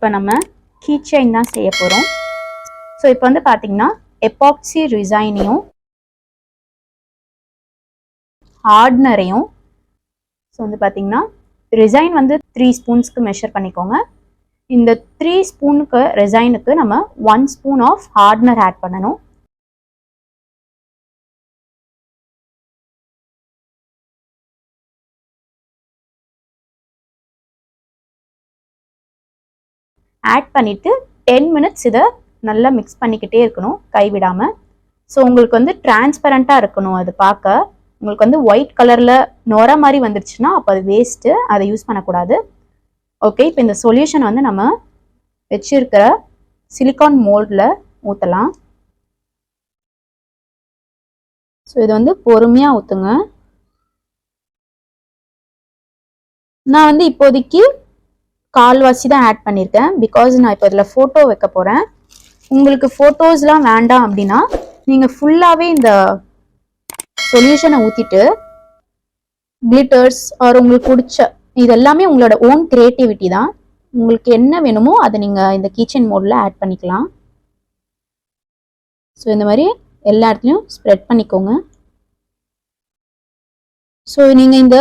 இப்போ நம்ம key chain தான் செய்ய போகிறோம். ஸோ இப்போ வந்து பார்த்தீங்கன்னா எபாக்சி ரிசைனையும் ஹார்ட்னரையும், ஸோ வந்து பார்த்தீங்கன்னா ரிசைன் வந்து 3 ஸ்பூன்ஸ்க்கு மெஷர் பண்ணிக்கோங்க. இந்த 3 ஸ்பூனுக்கு ரிசைனுக்கு நம்ம 1 ஸ்பூன் ஆஃப் ஹார்ட்னர் ஆட் பண்ணணும். ஆட் பண்ணிவிட்டு 10 மினிட்ஸ் இதை நல்லா மிக்ஸ் பண்ணிக்கிட்டே இருக்கணும் கைவிடாமல். ஸோ உங்களுக்கு வந்து டிரான்ஸ்பரண்ட்டாக இருக்கணும் அது பார்க்க. உங்களுக்கு வந்து ஒயிட் கலரில் நொர மாதிரி வந்துருச்சுன்னா அப்போ அது வேஸ்ட்டு, அதை யூஸ் பண்ணக்கூடாது. ஓகே, இப்போ இந்த சொல்யூஷன் வந்து நம்ம வச்சிருக்கிற சிலிக்கான் மோல்டில் ஊற்றலாம். ஸோ இது வந்து பொறுமையாக ஊற்றுங்க. நான் வந்து இப்போதைக்கு கால்வாசி தான் ஆட் பண்ணியிருக்கேன், பிகாஸ் நான் இப்போ இதில் ஃபோட்டோ வைக்க போகிறேன். உங்களுக்கு ஃபோட்டோஸ்லாம் வேண்டாம் அப்படின்னா நீங்கள் ஃபுல்லாகவே இந்த சொல்யூஷனை ஊற்றிட்டு கிளிட்டர்ஸ் ஆர் உங்களுக்கு பிடிச்ச இது எல்லாமே உங்களோட ஓன் கிரியேட்டிவிட்டி தான். உங்களுக்கு என்ன வேணுமோ அதை நீங்கள் இந்த கிச்சன் மோடில் ஆட் பண்ணிக்கலாம். ஸோ இந்த மாதிரி எல்லா இடத்துலையும் ஸ்ப்ரெட் பண்ணிக்கோங்க. ஸோ நீங்கள் இந்த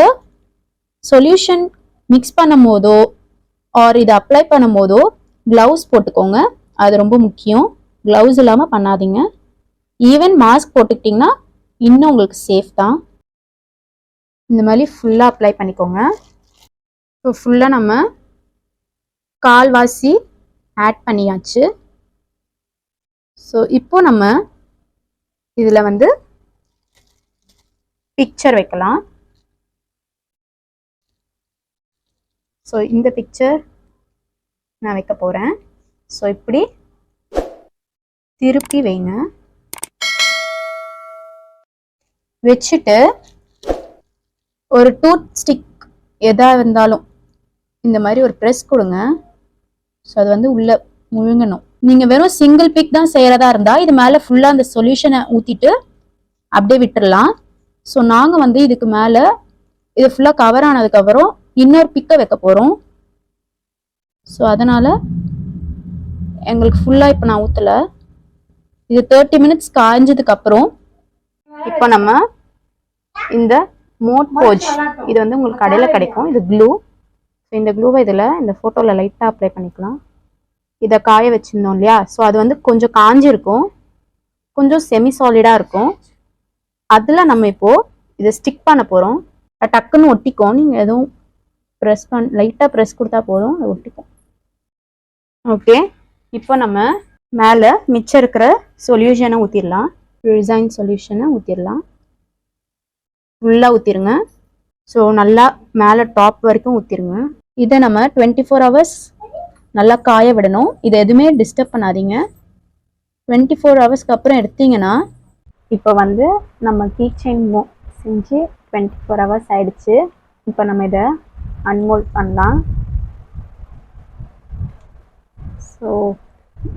சொல்யூஷன் மிக்ஸ் பண்ணும் போதோ ஆர் இதை அப்ளை பண்ணும் போதோ க்ளவுஸ் போட்டுக்கோங்க, அது ரொம்ப முக்கியம். க்ளவுஸ் இல்லாமல் பண்ணாதீங்க. ஈவன் மாஸ்க் போட்டுக்கிட்டிங்கன்னா இன்னும் உங்களுக்கு சேஃப் தான். இந்த மாதிரி ஃபுல்லாக அப்ளை பண்ணிக்கோங்க. இப்போ ஃபுல்லாக நம்ம கால்வாசி ஆட் பண்ணியாச்சு. ஸோ இப்போ நம்ம இதில் வந்து பிக்சர் வைக்கலாம். ஸோ இந்த பிக்சர் நான் வைக்க போகிறேன். ஸோ இப்படி திருப்பி வைங்க. வச்சுட்டு ஒரு டூத் ஸ்டிக் எதாக இருந்தாலும் இந்த மாதிரி ஒரு ப்ரெஸ் கொடுங்க. ஸோ அது வந்து உள்ளே முழுங்கணும். நீங்கள் வெறும் சிங்கிள் பிக் தான் செய்கிறதா இருந்தால் இது மேலே ஃபுல்லாக அந்த சொல்யூஷனை ஊற்றிட்டு அப்படியே விட்டுடலாம். ஸோ நாங்கள் வந்து இதுக்கு மேலே இது ஃபுல்லாக கவர் ஆனதுக்கப்புறம் இன்னொரு பிக்கை வைக்க போகிறோம். ஸோ அதனால் எங்களுக்கு ஃபுல்லாக இப்போ நான் ஊற்றலை. இது 30 மினிட்ஸ் காய்ஞ்சதுக்கப்புறம் இப்போ நம்ம இந்த மோட் போஜ் இது வந்து உங்களுக்கு கடையில் கிடைக்கும், இது க்ளூ. ஸோ இந்த க்ளூவை இதில் இந்த ஃபோட்டோவில் லைட்டாக அப்ளை பண்ணிக்கலாம். இதை காய வச்சுருந்தோம் இல்லையா, ஸோ அது வந்து கொஞ்சம் காஞ்சிருக்கும், கொஞ்சம் செமி சாலிடாக இருக்கும். அதில் நம்ம இப்போது இதை ஸ்டிக் பண்ண போகிறோம். டக்குன்னு ஒட்டிக்கும். நீங்கள் எதுவும் ப்ரெஸ் லைட்டாக ப்ரெஸ் கொடுத்தா போதும், அது ஒட்டிக்கும். ஓகே, இப்போ நம்ம மேலே மிச்சம் இருக்கிற சொல்யூஷனை ஊற்றிடலாம். ரிசைன் சொல்யூஷனை ஊற்றிடலாம். ஃபுல்லாக ஊற்றிடுங்க. ஸோ நல்லா மேலே டாப் வரைக்கும் ஊற்றிடுங்க. இதை நம்ம 24 ஹவர்ஸ் நல்லா காய விடணும். இதை எதுவுமே டிஸ்டர்ப் பண்ணாதீங்க. 24 ஹவர்ஸ்க்கு அப்புறம் எடுத்தீங்கன்னா இப்போ வந்து நம்ம கீ செயின் செஞ்சு 24 ஹவர்ஸ் ஆயிடுச்சு. இப்போ நம்ம இதை அன்மோல்ட் பண்ணலாம். ஸோ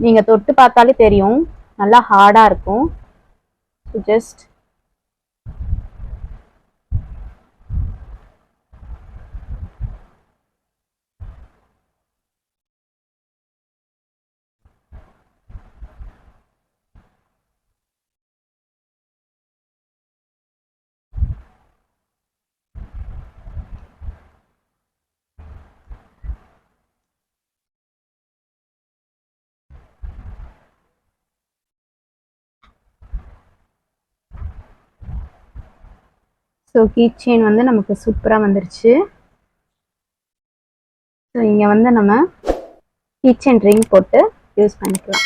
நீங்கள் தொட்டு பார்த்தாலே தெரியும், நல்லா ஹார்டாக இருக்கும். So just so key chain வந்து நமக்கு சூப்பராக வந்துருச்சு. ஸோ இங்கே வந்து நம்ம கீ செயின் ரிங் போட்டு யூஸ் பண்ணிக்கலாம்.